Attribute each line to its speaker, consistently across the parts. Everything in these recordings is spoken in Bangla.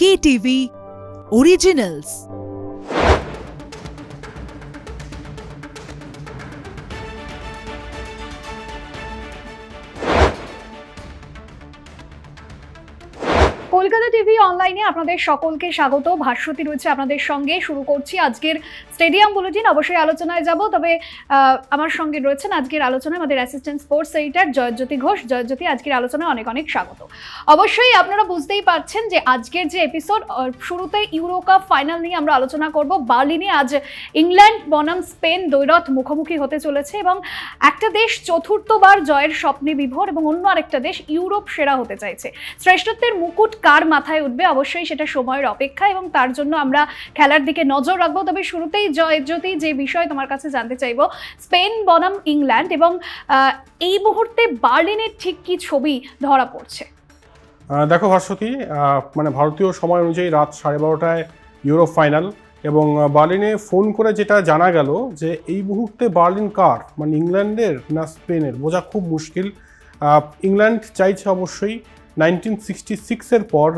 Speaker 1: KTV Originals।
Speaker 2: কলকাতা টিভি অনলাইনে আপনাদের সকলকে স্বাগত। ভাস্বতী রয়েছে আপনাদের সঙ্গে। শুরু করছি আজকের স্টেডিয়াম বুলেটিন। অবশ্যই আলোচনায় যাব, তবে আমার সঙ্গে রয়েছেন আজকের আলোচনায় আমাদের assistant sports editor Joyjyoti Ghosh. Joyjyoti, আজকের আলোচনায় অনেক অনেক স্বাগত। অবশ্যই আপনারা বুঝতেই পারছেন যে আজকের যে এপিসোড, শুরুতে ইউরো কাপ ফাইনাল নিয়ে আমরা আলোচনা করব। বার্লিনে আজ ইংল্যান্ড বনাম স্পেন দ্বৈরথ মুখোমুখি হতে চলেছে এবং একটা দেশ চতুর্থবার জয়ের স্বপ্নে বিভোর এবং অন্য আরেকটা দেশ ইউরোপ সেরা হতে চাইছে। শ্রেষ্ঠত্বের মুকুট কার মাথায় উঠবে অবশ্যই সেটা সময়ের অপেক্ষা, এবং তার জন্য আমরা খেলার দিকে নজর রাখবো। তবে শুরুতেই জয়জ্যোতি, যে বিষয় তোমার কাছে জানতে চাইবো, স্পেন বনাম ইংল্যান্ড, এবং এই মুহূর্তে বার্লিনের ঠিক কি ছবি ধরা পড়ছে?
Speaker 3: দেখো ভাস্বতী, মানে ভারতীয় সময় অনুযায়ী রাত 12:30টায় ইউরো ফাইনাল, এবং বার্লিনে ফোন করে যেটা জানা গেল যে এই মুহূর্তে বার্লিন কার, মানে ইংল্যান্ডের না স্পেনের, বোঝা খুব মুশকিল। ইংল্যান্ড চাইছে অবশ্যই 1966-এর পর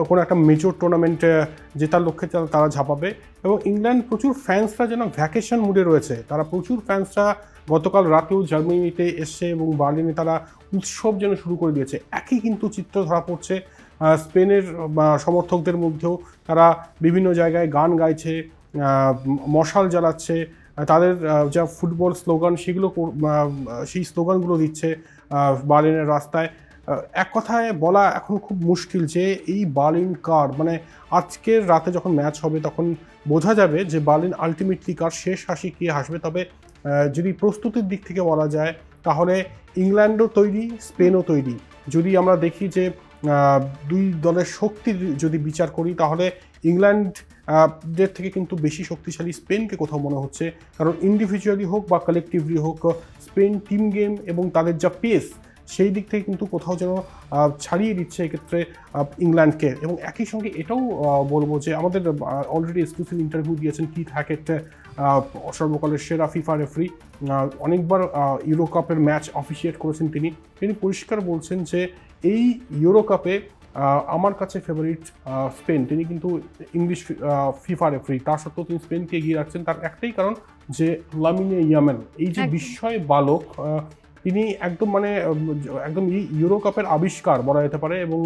Speaker 3: কোনো একটা মেজর টুর্নামেন্টে জেতার লক্ষ্যে তারা ঝাঁপাবে, এবং ইংল্যান্ড প্রচুর ফ্যান্সরা যেন ভ্যাকেশন মুডে রয়েছে। তারা প্রচুর ফ্যান্সরা গতকাল রাতেও জার্মানিতে এসছে এবং বার্লিনে তারা উৎসব যেন শুরু করে দিয়েছে। একই কিন্তু চিত্র ধরা পড়ছে স্পেনের সমর্থকদের মধ্যেও। তারা বিভিন্ন জায়গায় গান গাইছে, মশাল জ্বালাচ্ছে, তাদের যা ফুটবল স্লোগান সেই স্লোগানগুলো দিচ্ছে বার্লিনের রাস্তায়। এক কথায় বলা এখন খুব মুশকিল যে এই বার্লিন কার, মানে আজকের রাতে যখন ম্যাচ হবে তখন বোঝা যাবে যে বার্লিন আলটিমেটলি কার, শেষ হাসি কে হাসবে। তবে যদি প্রস্তুতির দিক থেকে বলা যায় তাহলে ইংল্যান্ডও তৈরি, স্পেনও তৈরি। যদি আমরা দেখি যে দুই দলের শক্তির যদি বিচার করি তাহলে ইংল্যান্ডদের থেকে কিন্তু বেশি শক্তিশালী স্পেনকে কোথাও মনে হচ্ছে, কারণ ইন্ডিভিজুয়ালি হোক বা কালেকটিভলি হোক স্পেন টিম গেম এবং তাদের যা পেস সেই দিক থেকে কিন্তু কোথাও যেন ছাড়িয়ে দিচ্ছে এক্ষেত্রে ইংল্যান্ডকে। এবং একই সঙ্গে এটাও বলবো যে আমাদের অলরেডি এক্সক্লুসিভ ইন্টারভিউ দিয়েছেন কিথ হ্যাকেট, সর্বকালের সেরা ফিফা রেফারি, অনেকবার ইউরো কাপের ম্যাচ অফিসিয়েট করেছেন তিনি পরিষ্কার বলছেন যে এই ইউরো কাপে আমার কাছে ফেভারিট স্পেন। তিনি কিন্তু ইংলিশ ফিফা রেফারি, তার সত্ত্বেও তিনি স্পেনকে এগিয়ে রাখছেন। তার একটাই কারণ যে লামিনে ইয়ামাল, এই যে বিস্ময় বালক, তিনি একদম ইউরো কাপের আবিষ্কার বলা যেতে পারে। এবং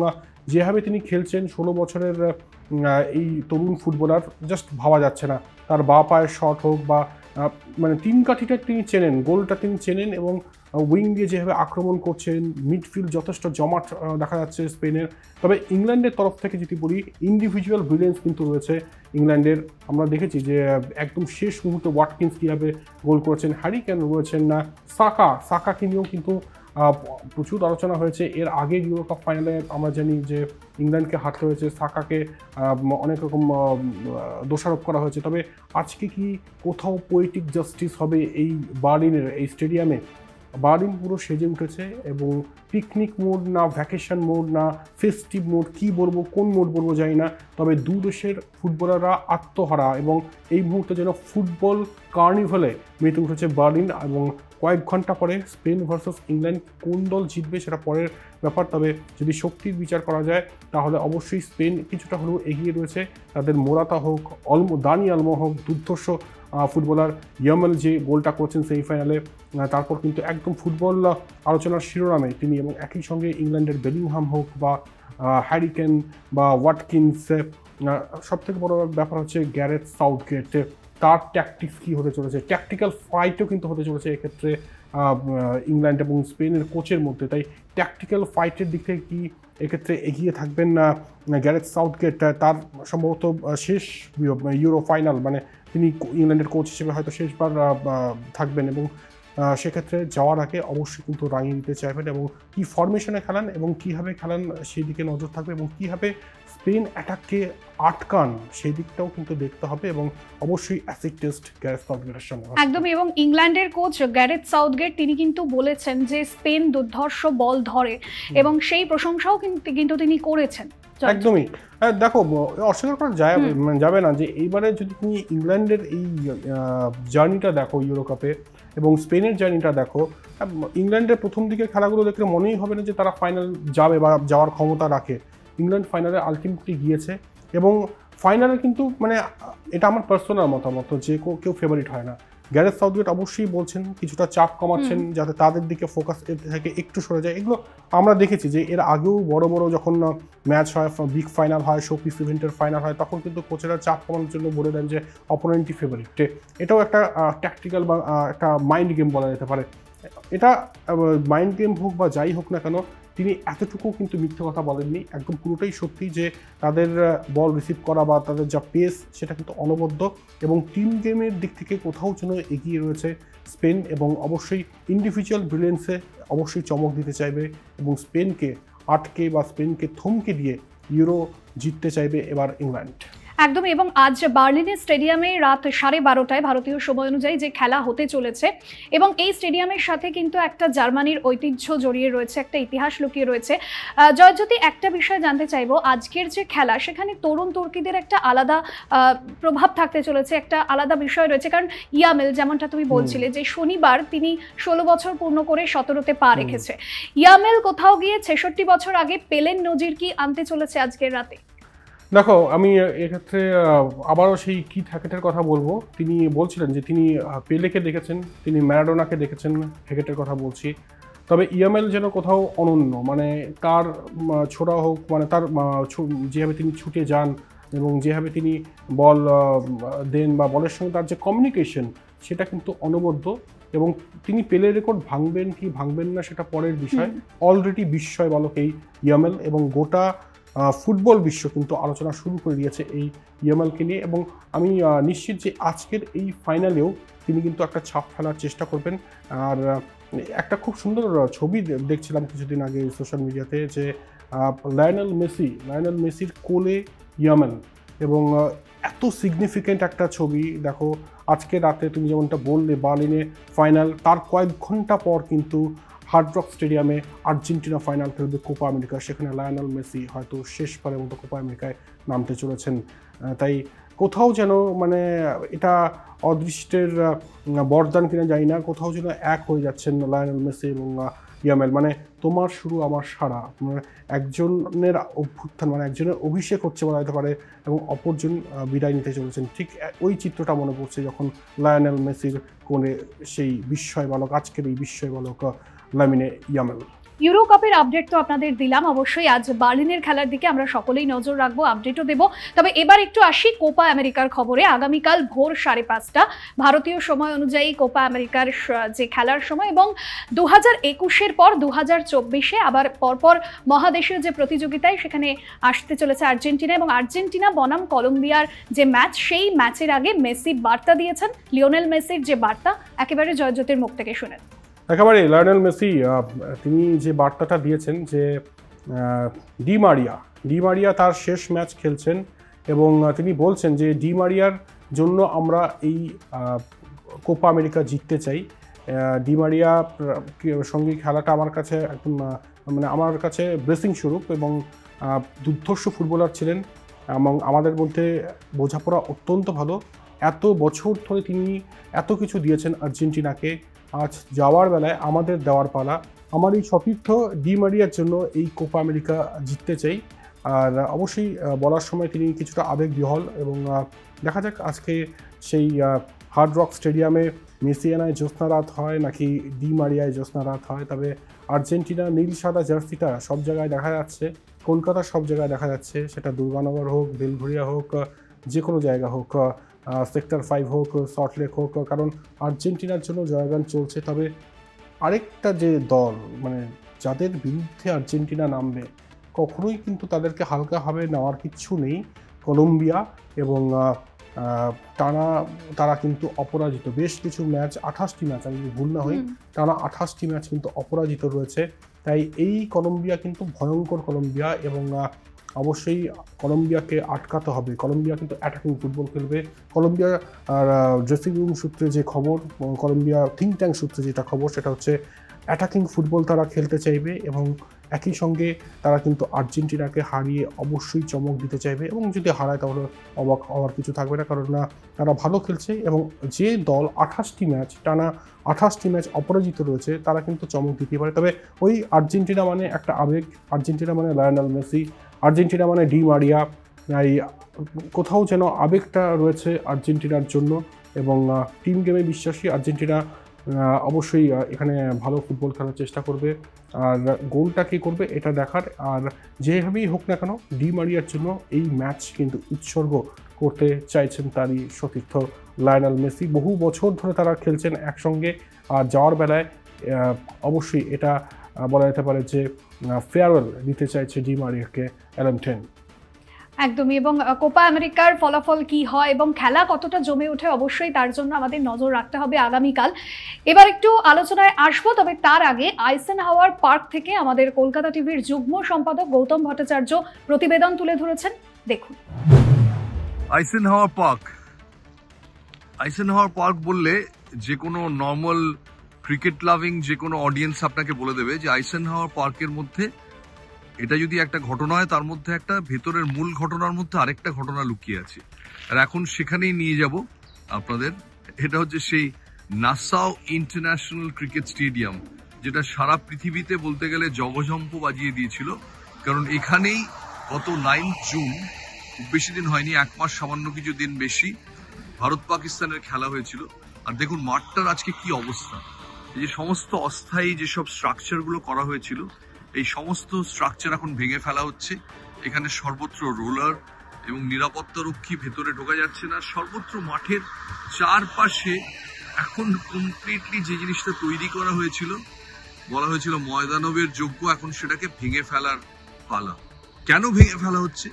Speaker 3: যেভাবে তিনি খেলছেন, 16 বছরের এই তরুণ ফুটবলার, জাস্ট ভাবা যাচ্ছে না। তার বা পায়ের শট হোক বা মানে তিন কাঠিটা তিনি চেনেন, গোলটা তিনি চেনেন, এবং উইং দিয়ে যেভাবে আক্রমণ করছেন, মিডফিল্ড যথেষ্ট জমাট দেখা যাচ্ছে স্পেনের। তবে ইংল্যান্ডের তরফ থেকে যদি বলি, ইন্ডিভিজুয়াল ব্রিলিয়েন্স কিন্তু রয়েছে ইংল্যান্ডের। আমরা দেখেছি যে একদম শেষ মুহূর্তে ওয়াটকিন্স কীভাবে গোল করেছেন, হ্যারি কেন রয়েছেন না, সাকাকে নিয়েও কিন্তু প্রচুর আলোচনা হয়েছে। এর আগের ইউরো কাপ ফাইনালে আমরা জানি যে ইংল্যান্ডকে হারতে হয়েছে, সাকাকে অনেক রকম দোষারোপ করা হয়েছে। তবে আজকে কি কোথাও পোয়েটিক জাস্টিস হবে এই বার্লিনের এই স্টেডিয়ামে? বার্লিন পুরো সেজে উঠেছে, এবং পিকনিক মোড না ভ্যাকেশন মোড না ফেস্টিভ মোড, কী বলবো, কোন মোড বলবো জানি না। তবে দু দেশের ফুটবলাররা আত্মহারা, এবং এই মুহূর্তে যেন ফুটবল কার্নিভালে মেতে উঠেছে বার্লিন। এবং কয়েক ঘন্টা পরে স্পেন ভার্সেস ইংল্যান্ড, কোন দল জিতবে সেটা পরের ব্যাপার। তবে যদি শক্তির বিচার করা যায় তাহলে অবশ্যই স্পেন কিছুটা হলেও এগিয়ে রয়েছে। তাদের মোরাতা হোক, দানি আলমো হোক, দুর্ধর্ষ ফুটবলার ইয়ামাল যে গোলটা করছেন সেমিফাইনালে, তারপর কিন্তু একদম ফুটবল আলোচনার শিরোনামে তিনি, এবং একই সঙ্গে ইংল্যান্ডের বেলিংহাম হোক বা হ্যারি কেন বা ওয়াটকিন্স। সবথেকে বড় ব্যাপার হচ্ছে গ্যারেথ সাউথগেট, তার ট্যাকটিক্স কী হতে চলেছে, ট্যাকটিক্যাল ফাইটও কিন্তু হতে চলেছে এক্ষেত্রে ইংল্যান্ড এবং স্পেনের কোচের মধ্যে। তাই ট্যাকটিক্যাল ফাইটের দিক থেকে কি এক্ষেত্রে এগিয়ে থাকবেন না গ্যারেথ সাউথগেট? তার সম্ভবত শেষ ইউরো ফাইনাল, মানে তিনি ইংল্যান্ডের কোচ হিসেবে হয়তো শেষবার থাকবেন, এবং সেক্ষেত্রে যাওয়ার আগে অবশ্যই কিন্তু রাঙিয়ে দিতে চাইবেন, এবং কী ফরমেশনে খেলান এবং কীভাবে খেলান সেই দিকে নজর থাকবে, এবং কীভাবে স্পেন অ্যাটাককে আটকান সেই দিকটাও কিন্তু দেখতে হবে। এবং অবশ্যই অ্যাসিড টেস্ট গ্যারেথ সাউথগেটের সঙ্গে
Speaker 2: একদমই। এবং ইংল্যান্ডের কোচ গ্যারেথ সাউথগেট তিনি কিন্তু বলেছেন যে স্পেন দুর্ধর্ষ বল ধরে, এবং সেই প্রশংসাও কিন্তু তিনি করেছেন।
Speaker 3: একদমই। দেখো, অস্বীকার করা যাবে না যে এইবারে যদি তুমি ইংল্যান্ডের এই জার্নিটা দেখো ইউরো কাপে, এবং স্পেনের জার্নিটা দেখো, ইংল্যান্ডের প্রথম দিকের খেলাগুলো দেখলে মনেই হবে না যে তারা ফাইনাল যাবে বা যাওয়ার ক্ষমতা রাখে। ইংল্যান্ড ফাইনালে আলটিমেটলি গিয়েছে এবং ফাইনালে কিন্তু মানে এটা আমার পার্সোনাল মতামত যে কেউ ফেভারিট হয় না। গ্যারেথ সাউথগেট অবশ্যই বলছেন কিছুটা চাপ কমাচ্ছেন যাতে তাদের দিকে ফোকাস থেকে একটু সরে যায়। এগুলো আমরা দেখেছি যে এর আগেও বড় বড় যখন ম্যাচ হয়, বিগ ফাইনাল হয়, শোপিস ইভেন্টের ফাইনাল হয়, তখন কিন্তু কোচেরা চাপ কমানোর জন্য বলে দেন যে অপোনেন্টই ফেভারিট। এটাও একটা ট্যাকটিক্যাল বা একটা মাইন্ড গেম বলা যেতে পারে। এটা মাইন্ড গেম হোক বা যাই হোক না কেন, তিনি এতটুকু কিন্তু মিথ্যে কথা বলেননি, একদম পুরোটাই সত্যি যে তাদের বল রিসিভ করা বা তাদের যা পেস সেটা কিন্তু অনবদ্য এবং টিম গেমের দিক থেকে কোথাও যেন এগিয়ে রয়েছে স্পেন এবং অবশ্যই ইন্ডিভিজুয়াল ব্রিলিয়েন্সে অবশ্যই চমক দিতে চাইবে এবং স্পেনকে আটকে বা স্পেনকে থমকে দিয়ে ইউরো জিততে চাইবে এবার ইংল্যান্ড।
Speaker 2: একদম। এবং আজ বার্লিনের স্টেডিয়ামে রাত 12:30টায় ভারতীয় সময় অনুযায়ী যে খেলা হতে চলেছে এবং এই স্টেডিয়ামের সাথে কিন্তু একটা জার্মানির ঐতিহ্য জড়িয়ে রয়েছে, একটা ইতিহাস লুকিয়ে রয়েছে। জয়জ্যোতি, একটা বিষয় জানতে চাইবো, আজকের যে খেলা সেখানে তরুণ তুর্কিদের একটা আলাদা প্রভাব থাকতে চলেছে, একটা আলাদা বিষয় রয়েছে। কারণ ইয়ামেল, যেমনটা তুমি বলছিলে যে শনিবার তিনি 16 বছর পূর্ণ করে 17তে পা রেখেছে। ইয়ামেল কোথাও গিয়ে 66 বছর আগে পেলেন নজির কি আনতে চলেছে আজকের রাতে?
Speaker 3: দেখো, আমি এক্ষেত্রে আবারও সেই কি হ্যাকেটের কথা বলবো। তিনি বলছিলেন যে তিনি পেলেকে দেখেছেন, তিনি ম্যারাডোনাকে দেখেছেন, হ্যাকেটের কথা বলছি। তবে ইয়ামেল যেন কোথাও অনন্য, মানে তার ছোড়া হোক, মানে তার যেভাবে তিনি ছুটে যান এবং যেভাবে তিনি বল দেন বা বলের সঙ্গে তার যে কমিউনিকেশন সেটা কিন্তু অনবদ্য এবং তিনি পেলের রেকর্ড ভাঙবেন কি ভাঙবেন না সেটা পরের বিষয়। অলরেডি বিস্ময় বালক এই ইয়ামেল এবং গোটা ফুটবল বিশ্ব কিন্তু আলোচনা শুরু করে দিয়েছে এই ইয়ামেলকে নিয়ে এবং আমি নিশ্চিত যে আজকের এই ফাইনালেও তিনি কিন্তু একটা ছাপ ফেলার চেষ্টা করবেন। আর একটা খুব সুন্দর ছবি দেখছিলাম কিছুদিন আগে সোশ্যাল মিডিয়াতে যে লায়নেল মেসির কোলে ইয়ামেল এবং এত সিগনিফিক্যান্ট একটা ছবি। দেখো, আজকে রাতে তুমি যেমনটা বললে বার্লিনে ফাইনাল, তার কয়েক ঘন্টা পর কিন্তু হার্ড রক স্টেডিয়ামে আর্জেন্টিনা ফাইনাল খেলবে কোপা আমেরিকা। সেখানে লায়নেল মেসি হয়তো শেষবারের মতো কোপা আমেরিকায় নামতে চলেছেন। তাই কোথাও যেন মানে এটা অদৃষ্টের বরদান কিনা জানি না, কোথাও যেন এক হয়ে যাচ্ছেন লায়নেল মেসি এবং ইয়ামেল। মানে তোমার শুরু আমার সারা, মানে একজনের অভ্যুত্থান, মানে একজনের অভিষেক হচ্ছে বলা যেতে পারে এবং অপরজন বিদায় নিতে চলেছেন। ঠিক ওই চিত্রটা মনে পড়ছে যখন লায়নেল মেসির কোণে সেই বিস্ময় বালক, আজকের এই বিস্ময় বালক লামিনে ইয়ামেল।
Speaker 2: ইউরো কাপের আপডেট তো আপনাদের দিলাম, অবশ্যই আজ বার্লিনের খেলার দিকে আমরা সকলেই নজর রাখবো, আপডেটও দেব। তবে এবার একটু আসি কোপা আমেরিকার খবরে। আগামীকাল ভোর 5:30 ভারতীয় সময় অনুযায়ী কোপা আমেরিকার যে খেলার সময় এবং 2021-এর পর 2024-এ আবার পরপর মহাদেশীয় যে প্রতিযোগিতায় সেখানে আসতে চলেছে আর্জেন্টিনা এবং আর্জেন্টিনা বনাম কলম্বিয়ার যে ম্যাচ, সেই ম্যাচের আগে মেসি বার্তা দিয়েছেন। লিওনেল মেসির যে বার্তা, একেবারে জয়জ্যোতির মুখ থেকে শুনেন।
Speaker 3: একেবারে লায়নেল মেসি তিনি যে বার্তাটা দিয়েছেন যে ডি মারিয়া তার শেষ ম্যাচ খেলছেন এবং তিনি বলছেন যে ডি মারিয়ার জন্য আমরা এই কোপা আমেরিকা জিততে চাই। ডি মারিয়ার সঙ্গে খেলাটা আমার কাছে একদম মানে আমার কাছে ব্লেসিং স্বরূপ এবং দুর্ধর্ষ ফুটবলার ছিলেন এবং আমাদের মধ্যে বোঝাপড়া অত্যন্ত ভালো। এত বছর ধরে তিনি এত কিছু দিয়েছেন আর্জেন্টিনাকে, আজ যাওয়ার বেলায় আমাদের দেওয়ার পালা। আমার এই সতীর্থ ডি মারিয়ার জন্য এই কোপা আমেরিকা জিততে চাই। আর অবশ্যই বলার সময় তিনি কিছুটা আবেগ বিহল এবং দেখা যাক আজকে সেই হার্ড রক স্টেডিয়ামে মেসিয়ানায় জ্যোৎস্না রাত হয় নাকি ডি মারিয়ায় জ্যোৎস্না রাত হয়। তবে আর্জেন্টিনা নীল সাদা জার্সিটা সব জায়গায় দেখা যাচ্ছে, কলকাতার সব জায়গায় দেখা যাচ্ছে, সেটা দুর্গানগর হোক, বেলঘরিয়া হোক, যে কোনো জায়গা হোক, সেক্টর 5 হোক, সল্টলেক হোক, কারণ আর্জেন্টিনার জন্য জয়গান চলছে। তবে আরেকটা যে দল, মানে যাদের বিরুদ্ধে আর্জেন্টিনা নামবে কখনোই কিন্তু তাদেরকে হালকাভাবে নেওয়ার কিচ্ছু নেই, কলম্বিয়া এবং টানা তারা কিন্তু অপরাজিত। বেশ কিছু ম্যাচ, 28টি ম্যাচ, আমি যদি ভুল না হই, টানা 28টি ম্যাচ কিন্তু অপরাজিত রয়েছে। তাই এই কলম্বিয়া কিন্তু ভয়ঙ্কর কলম্বিয়া এবং অবশ্যই কলম্বিয়াকে আটকাতে হবে। কলম্বিয়া কিন্তু অ্যাটাকিং ফুটবল খেলবে। কলম্বিয়া ড্রেসিং রুম সূত্রে যে খবর, কলম্বিয়া থিঙ্ক ট্যাঙ্ক সূত্রে যেটা খবর, সেটা হচ্ছে অ্যাটাকিং ফুটবল তারা খেলতে চাইবে এবং একই সঙ্গে তারা কিন্তু আর্জেন্টিনাকে হারিয়ে অবশ্যই চমক দিতে চাইবে এবং যদি হারায় তাহলে অবাক হওয়ার কিছু থাকবে না, কারণ না তারা ভালো খেলছে এবং যে দল 28টি ম্যাচ টানা 28টি ম্যাচ অপরাজিত রয়েছে তারা কিন্তু চমক দিতে পারে। তবে ওই আর্জেন্টিনা মানে একটা আবেগ, আর্জেন্টিনা মানে লায়নেল মেসি, আর্জেন্টিনা মানে ডি মারিয়া, এই কোথাও যেন আবেগটা রয়েছে আর্জেন্টিনার জন্য, এবং টিম গেমে বিশ্বাসী আর্জেন্টিনা অবশ্যই এখানে ভালো ফুটবল খেলার চেষ্টা করবে। আর গোলটা কে করবে এটা দেখার, আর যেভাবেই হোক না কেন ডি মারিয়ার জন্য এই ম্যাচ কিন্তু উৎসর্গ করতে চাইছেন তারই সতীর্থ লায়নেল মেসি। বহু বছর ধরে তারা খেলছেন একসঙ্গে, আর যাওয়ার বেলায় অবশ্যই এটা বলা যেতে পারে যে ফেয়ারওয়েল দিতে চাইছে ডি মারিয়াকে অ্যালান টেন।
Speaker 2: একদমই, এবং কোপা আমেরিকার ফলাফল কি হয় এবং খেলা কতটা জমে ওঠে অবশ্যই তার জন্য আমাদের নজর রাখতে হবে আগামীকাল। এবার একটু আলোচনায় আসবো, তবে তার আগে আইসেনহাওয়ার পার্ক থেকে আমাদের কলকাতা টিভির যুগ্ম সম্পাদক গৌতম ভট্টাচার্য প্রতিবেদন তুলে ধরেছেন, দেখুন।
Speaker 4: আইসেনহাওয়ার পার্ক বললে যে কোনো নর্মাল ক্রিকেট লাভিং যে কোনো অডিয়েন্স আপনাকে বলে দেবে যে আইসেনহাওয়ার পার্কের মধ্যে এটা যদি একটা ঘটনা হয় তার মধ্যে একটা ভেতরের মূল ঘটনার মধ্যে আরেকটা ঘটনা লুকিয়ে আছে, আর এখন সেখানেই নিয়ে যাব আপনাদের। এটা হচ্ছে সেই নাসাউ ইন্টারন্যাশনাল ক্রিকেট স্টেডিয়াম, যেটা সারা পৃথিবীতে বলতে গেলে জগজম্প বাজিয়ে দিয়েছিল, কারণ এখানেই গত 9 জুন, খুব বেশি দিন হয়নি, 1 মাস সামান্য কিছু দিন বেশি, ভারত পাকিস্তানের খেলা হয়েছিল। আর দেখুন মাঠটার আজকে কি অবস্থা। এই যে সমস্ত অস্থায়ী যেসব স্ট্রাকচারগুলো করা হয়েছিল, এই সমস্ত স্ট্রাকচার এখন ভেঙে ফেলা হচ্ছে। এখানে সর্বত্র রোলার এবং নিরাপত্তারক্ষী ভেতরে ঢোকা যাচ্ছে না। সর্বত্র মাঠের চারপাশে এখন কমপ্লিটলি যে জিনিসটা তৈরি করা হয়েছিল, বলা হয়েছিল ময়দানবের যোগ্য, এখন সেটাকে ভেঙে ফেলার পালা। কেন ভেঙে ফেলা হচ্ছে,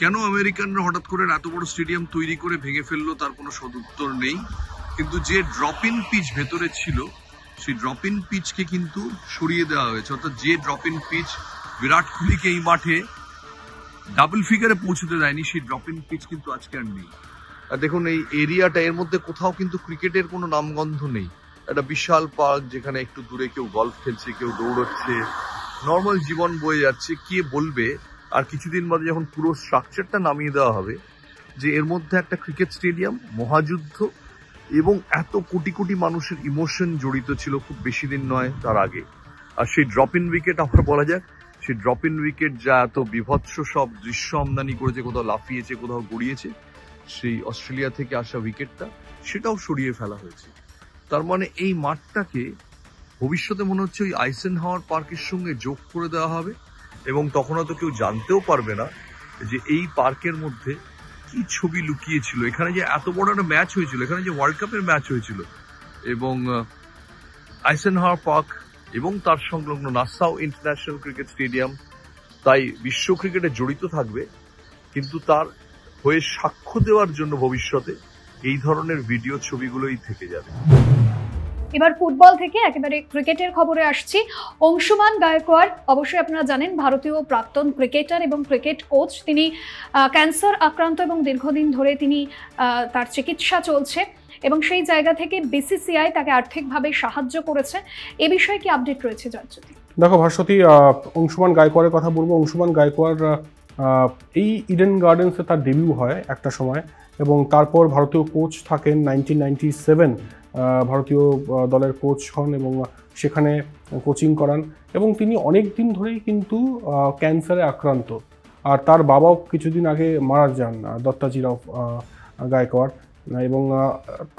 Speaker 4: কেন আমেরিকানরা হঠাৎ করে এত বড় স্টেডিয়াম তৈরি করে ভেঙে ফেললো, তার কোনো সদুত্তর নেই। কিন্তু যে ড্রপ ইন পিচ ভেতরে ছিল, সেই ড্রপ ইন পিচকে কিন্তু সরিয়ে দেওয়া হয়েছে। অর্থাৎ যে ড্রপ ইন পিচ বিরাট কোহলিকে এই মাঠে ডাবল ফিগারে পৌঁছতে দেয়নি, সেই ড্রপ ইন পিচ কিন্তু আজকে আর নেই। আর দেখুন এই এরিয়াটা, এর মধ্যে কোথাও কিন্তু ক্রিকেটের কোনো নামগন্ধ নেই। একটা বিশাল পার্ক যেখানে একটু দূরে কেউ গলফ খেলছে, কেউ দৌড়চ্ছে, নর্মাল জীবন বয়ে যাচ্ছে। কে বলবে আর কিছুদিন বাদে যখন পুরো স্ট্রাকচারটা নামিয়ে দেওয়া হবে যে এর মধ্যে একটা ক্রিকেট স্টেডিয়াম, মহাযুদ্ধ এবং এত কোটি কোটি মানুষের ইমোশন জড়িত ছিল খুব বেশি দিন নয় তার আগে। আর সেই ড্রপ ইন উইকেট, আমার বলা যাক সেই ড্রপ ইন উইকেট যা এত বিভৎস সব দৃশ্য আমদানি করেছে, কোথাও লাফিয়েছে, কোথাও গড়িয়েছে, সেই অস্ট্রেলিয়া থেকে আসা উইকেটটা সেটাও সরিয়ে ফেলা হয়েছে। তার মানে এই মাঠটাকে ভবিষ্যতে মনে হচ্ছে ওই আইসেনহাওয়ার পার্কের সঙ্গে যোগ করে দেওয়া হবে, এবং তখন হয়তো কেউ জানতেও পারবে না যে এই পার্কের মধ্যে কি ছবি লুকিয়েছিল। এখানে যে এত বড় একটা ম্যাচ হয়েছিল, এখানে যে ওয়ার্ল্ড কাপের ম্যাচ হয়েছিল, এবং আইসেনহাওয়ার পার্ক এবং তার সংলগ্ন নাসাউ ইন্টারন্যাশনাল ক্রিকেট স্টেডিয়াম তাই বিশ্ব ক্রিকেটে জড়িত থাকবে, কিন্তু তার হয়ে সাক্ষ্য দেওয়ার জন্য ভবিষ্যতে এই ধরনের ভিডিও ছবিগুলোই থেকে যাবে।
Speaker 2: এবার ফুটবল থেকে একেবারে ক্রিকেটের খবরে আসছি। অংশুমান গায়কোয়াড়, অবশ্যই আপনারা জানেন, ভারতীয় প্রাক্তন ক্রিকেটার এবং ক্রিকেট কোচ। তিনি ক্যান্সার আক্রান্ত এবং দীর্ঘদিন ধরে তিনি তার চিকিৎসা চলছে, এবং সেই জায়গা থেকে বিসিসিআই তাকে আর্থিকভাবে সাহায্য করেছে। এ বিষয়ে কি আপডেট রয়েছে জয়জ্যোতি?
Speaker 3: দেখো ভাস্বতী, অংশুমান গায়কোয়াড়ের কথা বলবো। অংশুমান গায়কোয়াড় এই ইডেন গার্ডেন্সে তার ডেবিউ হয় একটা সময়, এবং তারপর ভারতীয় কোচ থাকেন। 1997 ভারতীয় দলের কোচ হন এবং সেখানে কোচিং করান, এবং তিনি অনেক দিন ধরেই কিন্তু ক্যান্সারে আক্রান্ত। আর তার বাবাও কিছুদিন আগে মারা যান, দত্তাজিরাও গায়কোয়াড়, এবং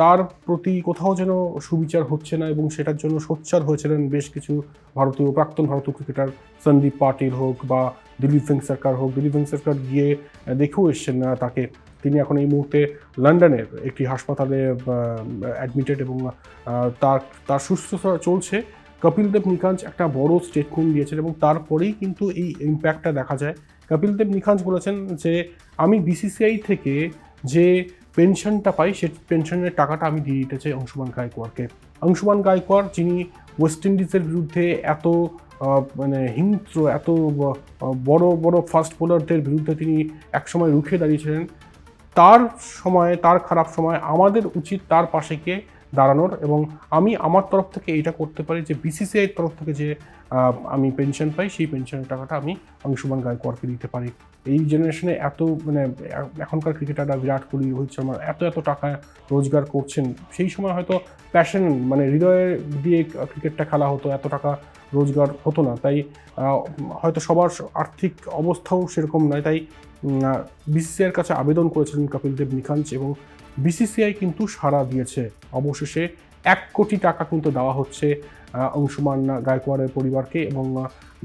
Speaker 3: তার প্রতি কোথাও যেন সুবিচার হচ্ছে না, এবং সেটার জন্য সোচ্চার হয়েছিলেন বেশ কিছু প্রাক্তন ভারতীয় ক্রিকেটার। সন্দীপ পাটিল হোক বা দিলীপ ভেঙ্কসরকর হোক, দিলীপ ভেঙ্কসরকর গিয়ে দেখেও এসছেন তাকে। তিনি এখন এই মুহূর্তে লন্ডনের একটি হাসপাতালে অ্যাডমিটেড, এবং তার সুস্থতা চলছে। কপিল দেব নিকাঞ্জ একটা বড় স্টেটমেন্ট দিয়েছেন, এবং তারপরেই কিন্তু এই ইম্প্যাক্টটা দেখা যায়। কপিল দেব নিকাঞ্জ বলেছেন যে আমি বিসিসিআই থেকে যে পেনশনটা পাই, সেই পেনশনের টাকাটা আমি দিয়ে দিতে চাই অংশুমান গায়কোয়াড়কে। অংশুমান গায়কোয়াড়, যিনি ওয়েস্ট ইন্ডিজের বিরুদ্ধে এত হিংস্র, এত বড় বড় ফাস্ট বোলারদের বিরুদ্ধে তিনি একসময় রুখে দাঁড়িয়েছিলেন, তার সময়ে, তার খারাপ সময় আমাদের উচিত তার পাশে গিয়ে দাঁড়ানোর। এবং আমি আমার তরফ থেকে এইটা করতে পারি যে বিসিসিআইয়ের তরফ থেকে যে আমি পেনশন পাই, সেই পেনশনের টাকাটা আমি অংশুমান গায়কোয়াড়কে দিতে পারি। এই জেনারেশনে এত এখনকার ক্রিকেটাররা, বিরাট কোহলি, রোহিত শর্মা এত টাকা রোজগার করছেন, সেই সময় হয়তো প্যাশন হৃদয়ের দিয়ে ক্রিকেটটা খেলা হতো, এত টাকা রোজগার হতো না, তাই হয়তো সবার আর্থিক অবস্থাও সেরকম নয়, তাই বিসিসিআইয়ের কাছে আবেদন করেছিলেন কপিল দেব নিখাঞ্জ এবং বিসিসিআই কিন্তু সাড়া দিয়েছে। অবশেষে 1 কোটি টাকা কিন্তু দেওয়া হচ্ছে অংশুমান গায়কোয়াড়ের পরিবারকে, এবং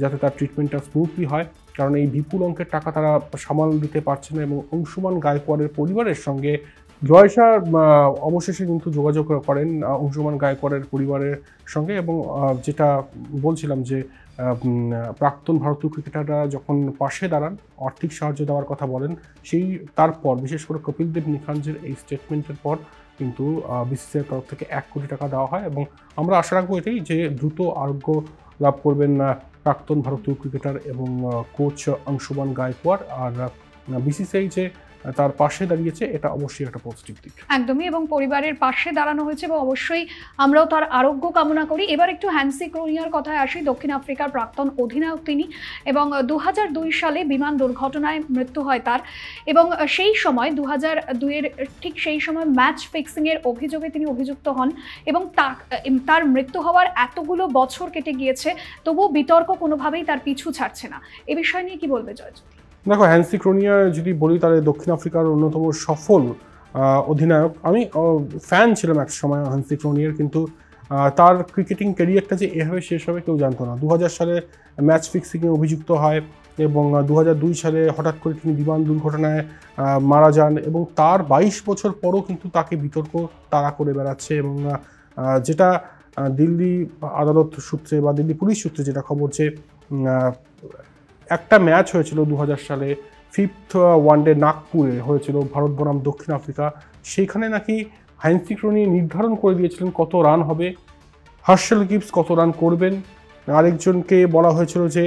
Speaker 3: যাতে তার ট্রিটমেন্টটা স্মুথলি হয়, কারণ এই বিপুল অঙ্কের টাকা তারা সামাল দিতে পারছে না। এবং অংশুমান গায়কোয়াড়ের পরিবারের সঙ্গে জয় শাহ অবশেষে কিন্তু যোগাযোগ করেন অংশুমান গায়কোয়াড়ের পরিবারের সঙ্গে, এবং যেটা বলছিলাম যে প্রাক্তন ভারতীয় ক্রিকেটাররা যখন পাশে দাঁড়ান, আর্থিক সাহায্য দেওয়ার কথা বলেন, সেই তারপর বিশেষ করে কপিল দেব নিখাঞ্জের এই স্টেটমেন্টের পর কিন্তু বিসিসিআইয়ের তরফ থেকে 1 কোটি টাকা দেওয়া হয়। এবং আমরা আশা রাখবো এটাই যে দ্রুত আরোগ্য লাভ করবেন প্রাক্তন ভারতীয় ক্রিকেটার এবং কোচ অংশুমান গায়কোয়াড়। আর বিসিসিআই যে তার পাশে দাঁড়িয়েছে, এটা অবশ্যই একটা পজিটিভ দিক।
Speaker 2: একদমই, এবং পরিবারের পাশে দাঁড়ানো হয়েছে এবং অবশ্যই আমরাও তার আরোগ্য কামনা করি। এবার একটু হ্যান্সি ক্রোনিয়ার কথায় আসি। দক্ষিণ আফ্রিকার প্রাক্তন অধিনায়ক তিনি, এবং 2002 সালে বিমান দুর্ঘটনায় মৃত্যু হয় তার, এবং সেই সময় 2002-এর ঠিক সেই সময় ম্যাচ ফিক্সিংয়ের অভিযোগে তিনি অভিযুক্ত হন, এবং তার মৃত্যু হওয়ার এতগুলো বছর কেটে গিয়েছে, তবুও বিতর্ক কোনোভাবেই তার পিছু ছাড়ছে না। এ বিষয় নিয়ে কি বলবে জয়জ্যোতি?
Speaker 3: দেখো, হ্যান্সি ক্রোনিয়া যদি বলি তাহলে দক্ষিণ আফ্রিকার অন্যতম সফল অধিনায়ক। আমি ফ্যান ছিলাম এক সময় হ্যান্সি ক্রোনিয়ার, কিন্তু তার ক্রিকেটিং ক্যারিয়ারটা যে এভাবে শেষ হবে কেউ জানতো না। 2000 সালে ম্যাচ ফিক্সিংয়ে অভিযুক্ত হয়, এবং 2002 সালে হঠাৎ করে তিনি বিমান দুর্ঘটনায় মারা যান, এবং তার 22 বছর পরও কিন্তু তাকে বিতর্ক তাড়া করে বেড়াচ্ছে। এবং যেটা দিল্লি আদালত সূত্রে বা দিল্লি পুলিশ সূত্রে যেটা খবর, যে একটা ম্যাচ হয়েছিল 2000 সালে, 5th ওয়ানডে নাগপুরে হয়েছিল ভারত বনাম দক্ষিণ আফ্রিকা। সেইখানে নাকি হ্যান্সি ক্রোনিয়া নির্ধারণ করে দিয়েছিলেন কত রান হবে, হার্শেল গিবস কত রান করবেন, আরেকজনকে বলা হয়েছিল যে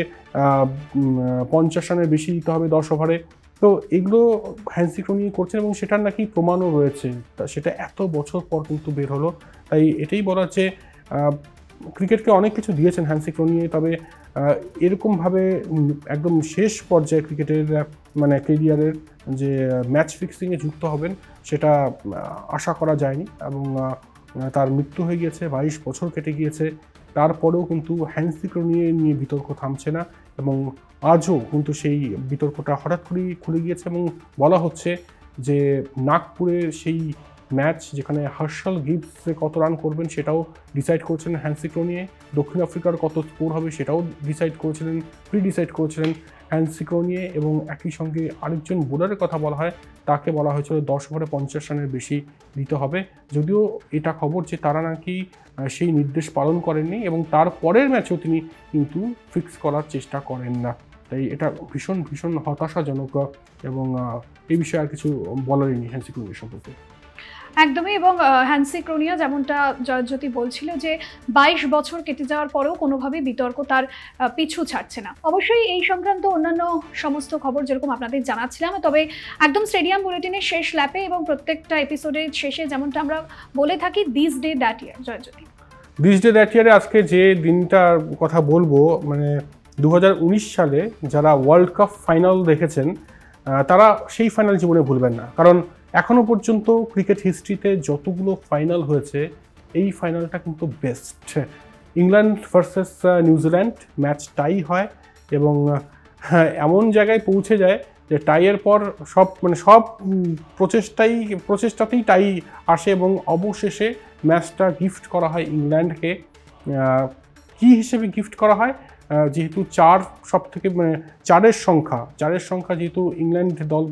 Speaker 3: 50 রানের বেশি দিতে হবে 10 ওভারে। তো এগুলো হ্যান্সি ক্রোনিয়া করছেন, এবং সেটার নাকি প্রমাণও রয়েছে। সেটা এত বছর পর কিন্তু বের হলো। তাই এটাই বলার যে ক্রিকেটকে অনেক কিছু দিয়েছেন হ্যান্সি ক্রোনিয়া, তবে এরকমভাবে একদম শেষ পর্যায়ে ক্রিকেটের মানে কেরিয়ারের যে ম্যাচ ফিক্সিংয়ে যুক্ত হবেন সেটা আশা করা যায়নি। এবং তার মৃত্যু হয়ে গিয়েছে, 22 বছর কেটে গিয়েছে, তারপরেও কিন্তু হ্যান্সি ক্রোনিয়া নিয়ে বিতর্ক থামছে না, এবং আজও কিন্তু সেই বিতর্কটা হঠাৎ করেই খুলে গিয়েছে। এবং বলা হচ্ছে যে নাগপুরের সেই ম্যাচ যেখানে হার্শেল গিবস কত রান করবেন সেটাও ডিসাইড করেছিলেন হ্যান্সি ক্রোনিয়া, দক্ষিণ আফ্রিকার কত স্কোর হবে সেটাও ডিসাইড করেছিলেন, ডিসাইড করেছিলেন হ্যান্সি ক্রোনিয়া। এবং একই সঙ্গে আরেকজন বোলারের কথা বলা হয়, তাকে বলা হয়েছিল 10 ওভারে 50 রানের বেশি দিতে হবে, যদিও এটা খবর যে তারা নাকি সেই নির্দেশ পালন করেননি, এবং তারপরের ম্যাচেও তিনি কিন্তু ফিক্স করার চেষ্টা করেন না। তাই এটা ভীষণ ভীষণ হতাশাজনক, এবং এই বিষয়ে আর কিছু বলারই নেই হ্যান্সি ক্রোনিয়া সম্পর্কে।
Speaker 2: একদমই, এবং হ্যান্সি ক্রোনিয়া যেমনটা জয়জ্যোতি বলছিল যে 22 বছর কেটে যাওয়ার পরেও কোনোভাবেই বিতর্ক তার পিছু ছাড়ছে না। অবশ্যই এই সংক্রান্ত অন্যান্য সমস্ত খবর যেরকম আপনাদের জানাচ্ছিলাম, তবে একদম স্টেডিয়াম বুলেটিনের শেষ ল্যাপে এবং প্রত্যেকটা এপিসোডের শেষে যেমনটা আমরা বলে থাকি this day that year, Joyjyoti
Speaker 3: this day that ইয়ারে আজকে যে দিনটার কথা বলবো, মানে 2019 সালে যারা ওয়ার্ল্ড কাপ ফাইনাল দেখেছেন তারা সেই ফাইনাল জীবনে ভুলবেন না, কারণ এখনও পর্যন্ত ক্রিকেট হিস্ট্রিতে যতগুলো ফাইনাল হয়েছে এই ফাইনালটা কিন্তু best. England versus New Zealand match tie হয়, এবং এমন জায়গায় পৌঁছে যায় যে টাইয়ের পর সব প্রচেষ্টাতেই টাই আসে, এবং অবশেষে ম্যাচটা গিফট করা হয় ইংল্যান্ডকে। কী হিসেবে গিফট করা হয়, যেহেতু চারের সংখ্যা যেহেতু ইংল্যান্ড দল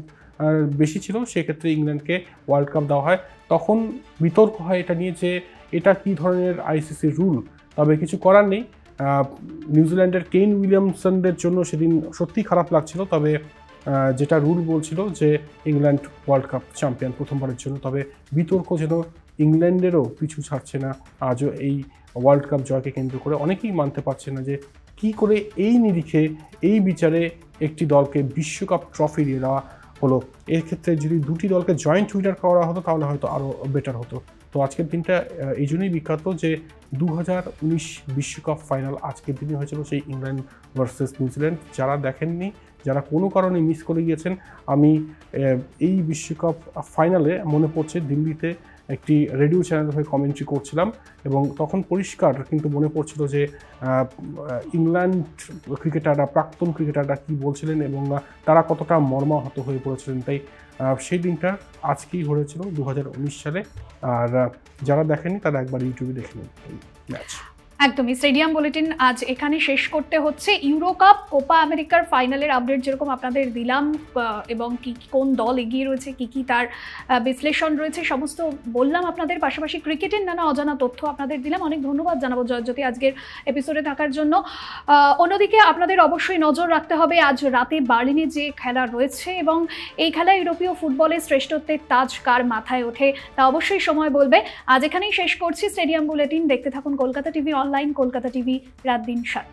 Speaker 3: বেশি ছিল, সেক্ষেত্রে ইংল্যান্ডকে ওয়ার্ল্ড কাপ দেওয়া হয়। তখন বিতর্ক হয় এটা নিয়ে যে এটা কী ধরনের আইসিসি রুল, তবে কিছু করার নেই। নিউজিল্যান্ডের কেইন উইলিয়ামসনদের জন্য সেদিন সত্যিই খারাপ লাগছিল, তবে যেটা রুল বলছিল যে ইংল্যান্ড ওয়ার্ল্ড কাপ চ্যাম্পিয়ন প্রথমবারের জন্য। তবে বিতর্ক যেন ইংল্যান্ডেরও পিছু ছাড়ছে না আজও এই ওয়ার্ল্ড কাপ জয়কে কেন্দ্র করে। অনেকেই মানতে পারছে না যে কী করে এই নিরিখে এই বিচারে একটি দলকে বিশ্বকাপ ট্রফি দিয়ে দেওয়া হলো। এর ক্ষেত্রে যদি দুটি দলকে জয়েন্ট উইনার করা হতো তাহলে হয়তো আরও বেটার হতো। তো আজকের দিনটা এই জন্যই বিখ্যাত যে 2019 বিশ্বকাপ ফাইনাল আজকের দিনে হয়েছিল, সেই ইংল্যান্ড ভার্সেস নিউজিল্যান্ড। যারা দেখেননি, যারা কোনো কারণে মিস করে গিয়েছেন, আমি এই বিশ্বকাপ ফাইনালে মনে পড়ছে দিল্লিতে একটি রেডিও চ্যানেল হয়ে কমেন্ট্রি করছিলাম, এবং তখন পরিষ্কার কিন্তু মনে পড়ছিল যে ইংল্যান্ড ক্রিকেটাররা, প্রাক্তন ক্রিকেটাররা কী বলছিলেন এবং তারা কতটা মর্মাহত হয়ে পড়েছিলেন। তাই সেই দিনটা আজকেই হয়েছিল 2019 সালে। আর যারা দেখেনি তারা একবার ইউটিউবে দেখে নেন ম্যাচ।
Speaker 2: একদমই। স্টেডিয়াম বুলেটিন আজ এখানে শেষ করতে হচ্ছে। ইউরো কাপ, কোপা আমেরিকার ফাইনালের আপডেট যেরকম আপনাদের দিলাম, এবং কোন দল এগিয়ে রয়েছে, কি তার বিশ্লেষণ রয়েছে, সমস্ত বললাম আপনাদের। পাশাপাশি ক্রিকেটের নানা অজানা তথ্য আপনাদের দিলাম। অনেক ধন্যবাদ জানাবো জয়জ্যোতি আজকের এপিসোডে থাকার জন্য। অন্যদিকে আপনাদের অবশ্যই নজর রাখতে হবে আজ রাতে বার্লিনে যে খেলা রয়েছে, এবং এই খেলায় ইউরোপীয় ফুটবলের শ্রেষ্ঠত্বের তাজ কার মাথায় ওঠে তা অবশ্যই সময় বলবে। আজ এখানেই শেষ করছি স্টেডিয়াম বুলেটিন। দেখতে থাকুন Kolkata TV online, Kolkata TV, রাত দিন 7।